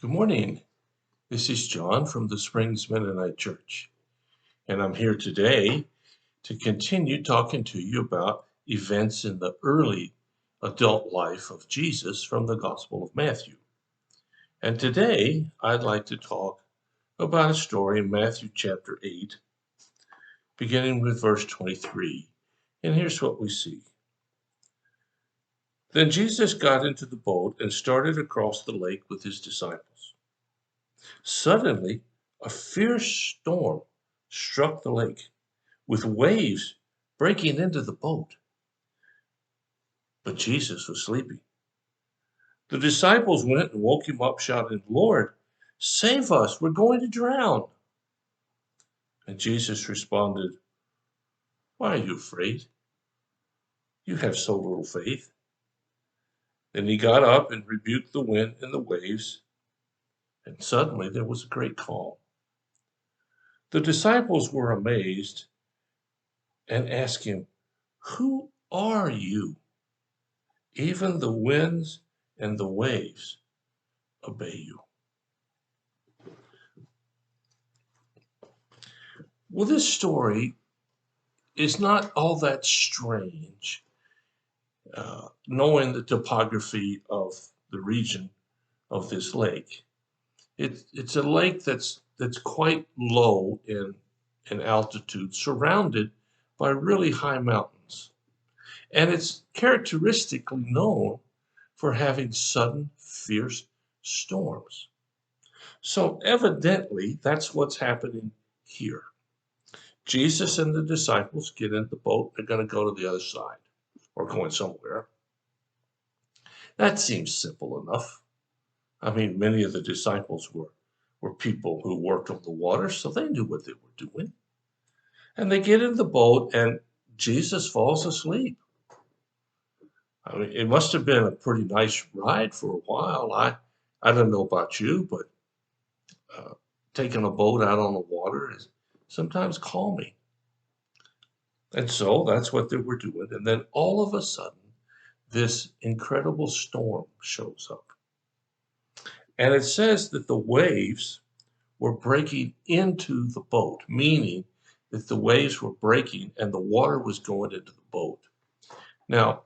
Good morning. This is John from the Springs Mennonite Church, and I'm here today to continue talking to you about events in the early adult life of Jesus from the Gospel of Matthew. And today I'd like to talk about a story in Matthew chapter 8, beginning with verse 23. And here's what we see. Then Jesus got into the boat and started across the lake with his disciples. Suddenly, a fierce storm struck the lake, with waves breaking into the boat. But Jesus was sleeping. The disciples went and woke him up, shouting, "Lord, save us, we're going to drown." And Jesus responded, "Why are you afraid? You have so little faith." Then he got up and rebuked the wind and the waves, and suddenly there was a great calm. The disciples were amazed and asked him, "Who are you? Even the winds and the waves obey you." Well, this story is not all that strange, knowing the topography of the region of this lake. It's a lake that's quite low in altitude, surrounded by really high mountains. And it's characteristically known for having sudden, fierce storms. So evidently, that's what's happening here. Jesus and the disciples get in the boat. They're going to go to the other side or going somewhere. That seems simple enough. I mean, many of the disciples were people who worked on the water, so they knew what they were doing. And they get in the boat, and Jesus falls asleep. I mean, it must have been a pretty nice ride for a while. I don't know about you, but uh, taking a boat out on the water is sometimes calming. And so that's what they were doing. And then all of a sudden, this incredible storm shows up. And it says that the waves were breaking into the boat, meaning that the waves were breaking and the water was going into the boat. Now,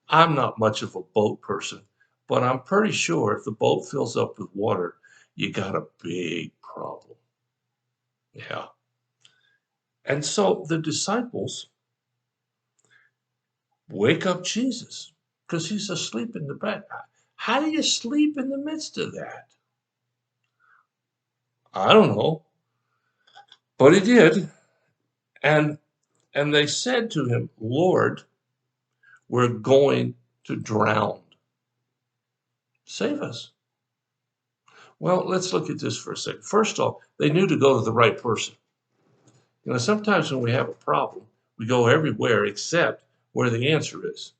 I'm not much of a boat person, but I'm pretty sure if the boat fills up with water, you got a big problem. Yeah. And so the disciples wake up Jesus because he's asleep in the bed. How do you sleep in the midst of that? I don't know, but he did. And and they said to him, "Lord, we're going to drown. Save us." Well, let's look at this for a second. First off, they knew to go to the right person. Sometimes when we have a problem, we go everywhere except where the answer is.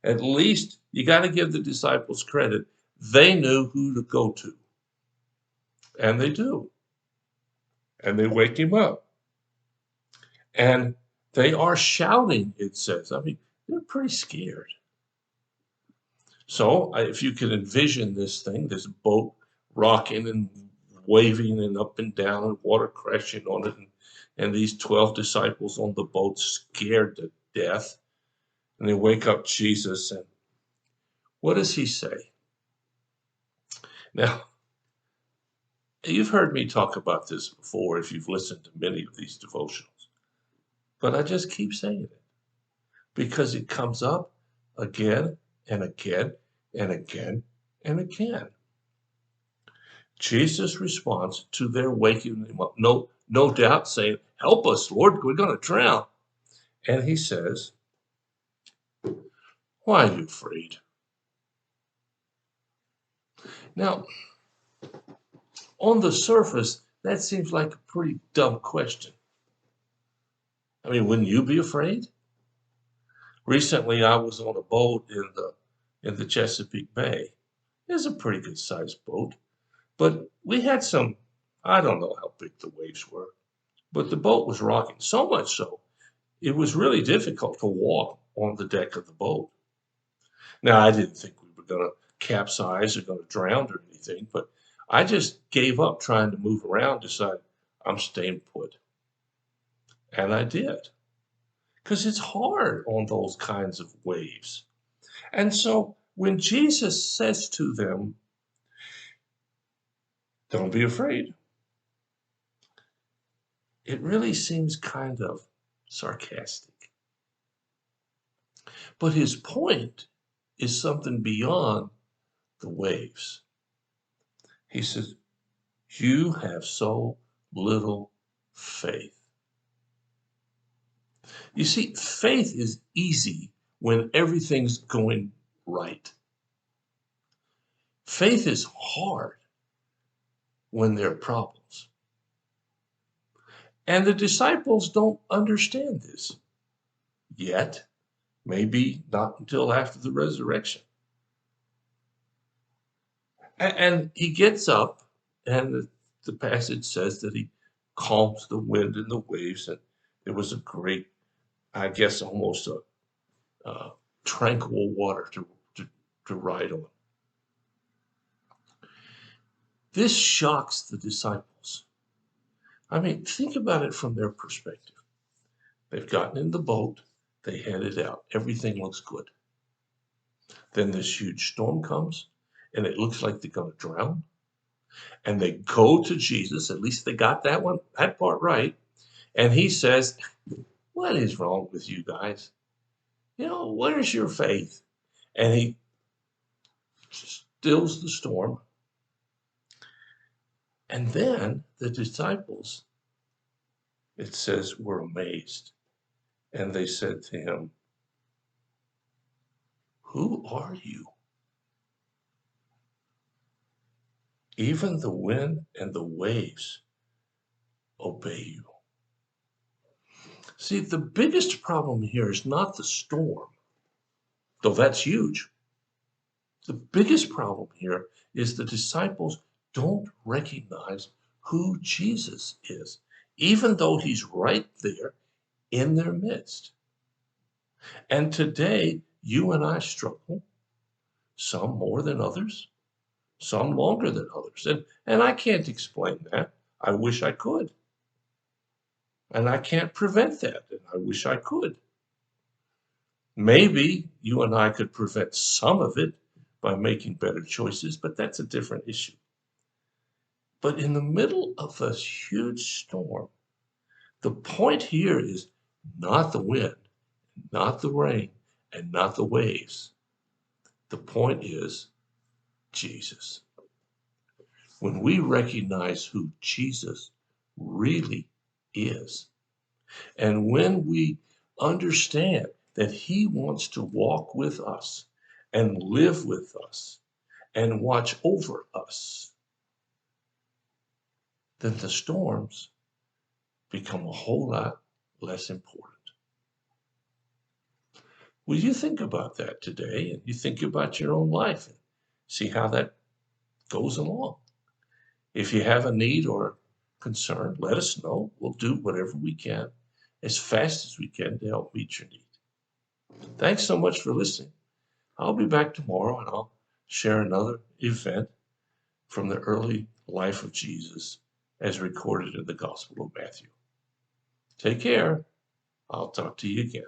At least you got to give the disciples credit. They knew who to go to. And they do. And they wake him up. And they are shouting, it says. I mean, they're pretty scared. So if you can envision this thing, this boat rocking and waving and up and down and water crashing on it, and these 12 disciples on the boat scared to death, and they wake up Jesus, and what does he say? Now, you've heard me talk about this before if you've listened to many of these devotionals, but I just keep saying it because it comes up again and again and again and again. Jesus responds to their waking him up, no doubt saying, "Help us, Lord, we're going to drown." And he says, "Why are you afraid?" Now, on the surface, that seems like a pretty dumb question. I mean, wouldn't you be afraid? Recently, I was on a boat in the Chesapeake Bay. It's a pretty good sized boat, but we had some, I don't know how big the waves were, but the boat was rocking so much so it was really difficult to walk on the deck of the boat. Now, I didn't think we were going to capsize or going to drown or anything, but I just gave up trying to move around, decided I'm staying put. And I did, because it's hard on those kinds of waves. And so when Jesus says to them, don't be afraid, it really seems kind of sarcastic. But his point is something beyond the waves. He says, you have so little faith. You see, faith is easy when everything's going right. Faith is hard when there are problems. And the disciples don't understand this yet, maybe not until after the resurrection. And he gets up, and the passage says that he calms the wind and the waves, and it was a great, I guess, almost a tranquil water to ride on. This shocks the disciples. I mean, think about it from their perspective. They've gotten in the boat, they headed out, everything looks good. Then this huge storm comes, and it looks like they're going to drown. And they go to Jesus, at least they got that part right. And he says, what is wrong with you guys? Where's your faith? And he stills the storm. And then the disciples, it says, were amazed. And they said to him, who are you? Even the wind and the waves obey you. See, the biggest problem here is not the storm, though that's huge. The biggest problem here is the disciples don't recognize who Jesus is, even though he's right there in their midst. And today, you and I struggle, some more than others, some longer than others. And I can't explain that. I wish I could. And I can't prevent that, and I wish I could. Maybe you and I could prevent some of it by making better choices, but that's a different issue. But in the middle of a huge storm, the point here is not the wind, not the rain, and not the waves. The point is Jesus. When we recognize who Jesus really is, and when we understand that he wants to walk with us and live with us and watch over us, then the storms become a whole lot less important. Will you think about that today, and you think about your own life and see how that goes along? If you have a need or concern, let us know. We'll do whatever we can as fast as we can to help meet your need. Thanks so much for listening. I'll be back tomorrow, and I'll share another event from the early life of Jesus as recorded in the Gospel of Matthew. Take care. I'll talk to you again.